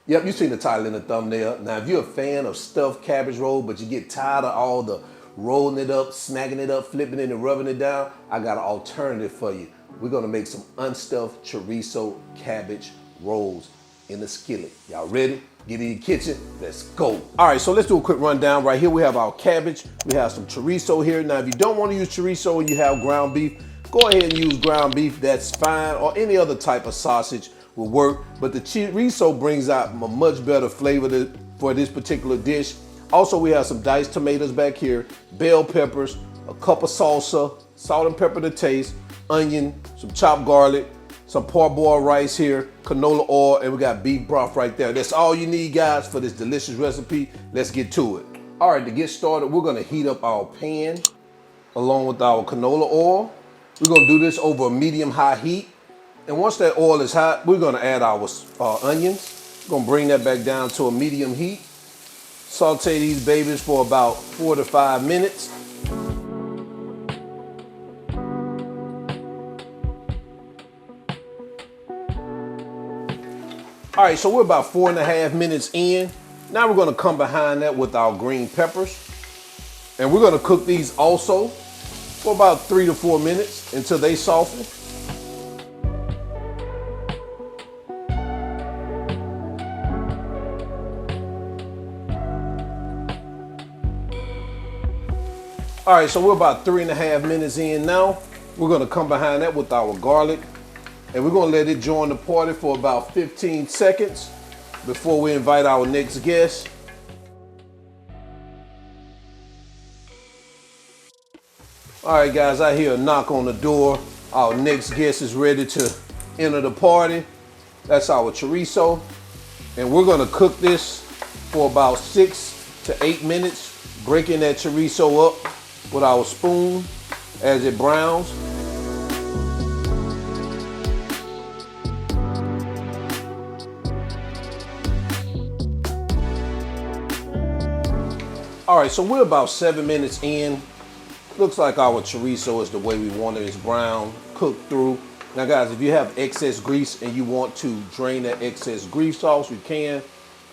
Yep, you seen the title in the thumbnail. Now, if you're a fan of stuffed cabbage roll, but you get tired of all the rolling it up, smacking it up, flipping it, and rubbing it down, I got an alternative for you. We're gonna make some unstuffed chorizo cabbage rolls in the skillet. Y'all ready? Get in your kitchen, let's go. All right, so let's do a quick rundown. Right here we have our cabbage, we have some chorizo here. Now, if you don't wanna use chorizo and you have ground beef, go ahead and use ground beef, that's fine, or any other type of sausage will work, but the chorizo brings out a much better flavor for this particular dish. Also, we have some diced tomatoes back here, bell peppers, a cup of salsa, salt and pepper to taste, onion, some chopped garlic, some parboiled rice here, canola oil, and we got beef broth right there. That's all you need, guys, for this delicious recipe. Let's get to it. All right, to get started, we're gonna heat up our pan along with our canola oil. We're gonna do this over a medium-high heat. And once that oil is hot, we're gonna add our onions. We're gonna bring that back down to a medium heat. Saute these babies for about 4 to 5 minutes. All right, so we're about 4.5 minutes in. Now we're gonna come behind that with our green peppers. And we're gonna cook these also for about 3 to 4 minutes until they soften. All right, so we're about 3.5 minutes in now. We're gonna come behind that with our garlic, and we're gonna let it join the party for about 15 seconds before we invite our next guest. All right, guys, I hear a knock on the door. Our next guest is ready to enter the party. That's our chorizo, and we're gonna cook this for about 6 to 8 minutes, breaking that chorizo up with our spoon as it browns. All right, so we're about 7 minutes in. Looks like our chorizo is the way we want it. It's brown, cooked through. Now guys, if you have excess grease and you want to drain that excess grease sauce, you can.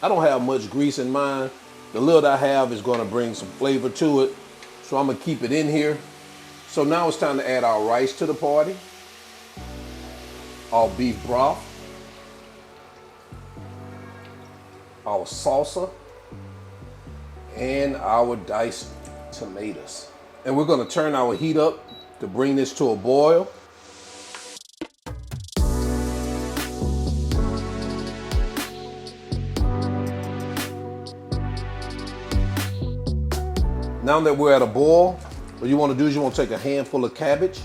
I don't have much grease in mine. The little I have is gonna bring some flavor to it. So I'm gonna keep it in here. So now it's time to add our rice to the party. Our beef broth. Our salsa. And our diced tomatoes. And we're gonna turn our heat up to bring this to a boil. Now that we're at a boil, what you wanna do is you wanna take a handful of cabbage.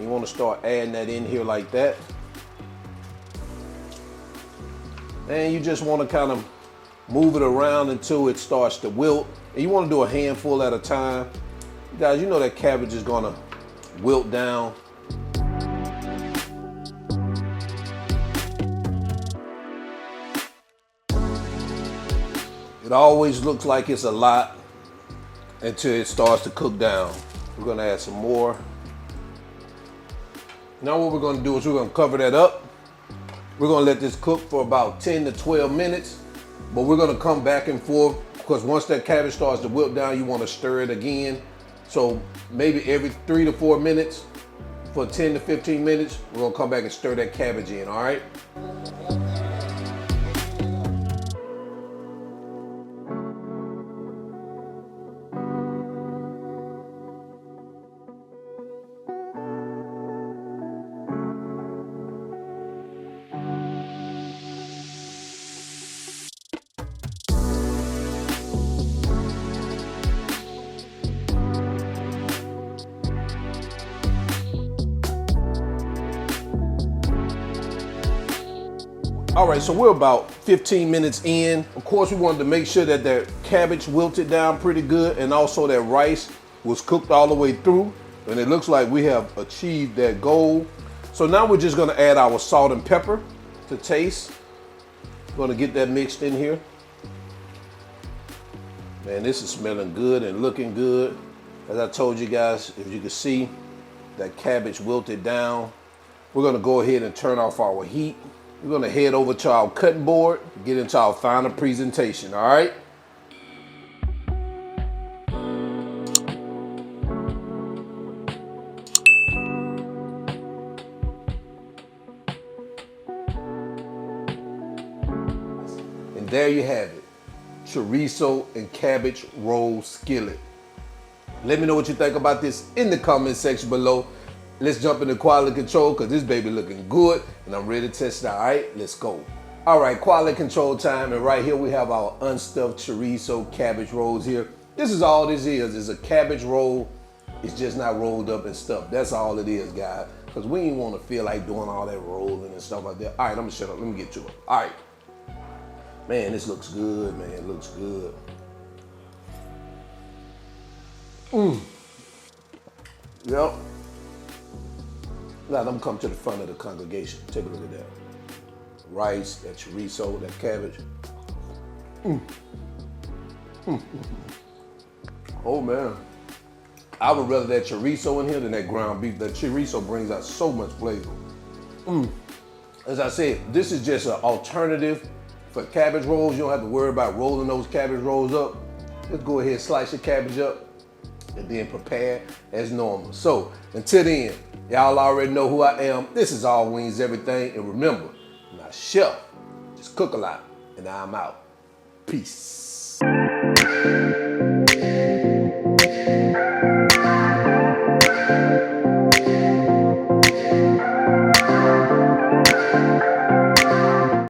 You wanna start adding that in here like that. And you just wanna kind of move it around until it starts to wilt. And you wanna do a handful at a time. Guys, you know that cabbage is gonna wilt down. It always looks like it's a lot until it starts to cook down. We're gonna add some more. Now what we're gonna do is we're gonna cover that up. We're gonna let this cook for about 10 to 12 minutes, but we're gonna come back and forth because once that cabbage starts to wilt down, you wanna stir it again. So maybe every 3 to 4 minutes for 10 to 15 minutes, we're gonna come back and stir that cabbage in, all right? All right, so we're about 15 minutes in. Of course, we wanted to make sure that the cabbage wilted down pretty good and also that rice was cooked all the way through. And it looks like we have achieved that goal. So now we're just gonna add our salt and pepper to taste. We're gonna get that mixed in here. Man, this is smelling good and looking good. As I told you guys, if you can see, that cabbage wilted down. We're gonna go ahead and turn off our heat. We're gonna head over to our cutting board, get into our final presentation, all right? And there you have it, chorizo and cabbage roll skillet. Let me know what you think about this in the comment section below. Let's jump into quality control because this baby looking good and I'm ready to test it out. All right, let's go. All right, quality control time, and right here we have our unstuffed chorizo cabbage rolls here. This is all this is a cabbage roll. It's just not rolled up and stuffed. That's all it is, guys, because we ain't want to feel like doing all that rolling and stuff like that. All right, I'm gonna shut up. Let me get to it. All right. Man, this looks good, man. It looks good. Yep. Now, let me come to the front of the congregation. Take a look at that. Rice, that chorizo, that cabbage. Oh, man. I would rather that chorizo in here than that ground beef. The chorizo brings out so much flavor. As I said, this is just an alternative for cabbage rolls. You don't have to worry about rolling those cabbage rolls up. Just go ahead, slice your cabbage up, and then prepare as normal. So until then, y'all already know who I am. This is All Wings Everything. And remember, I'm not a chef, just cook a lot. And I'm out. Peace.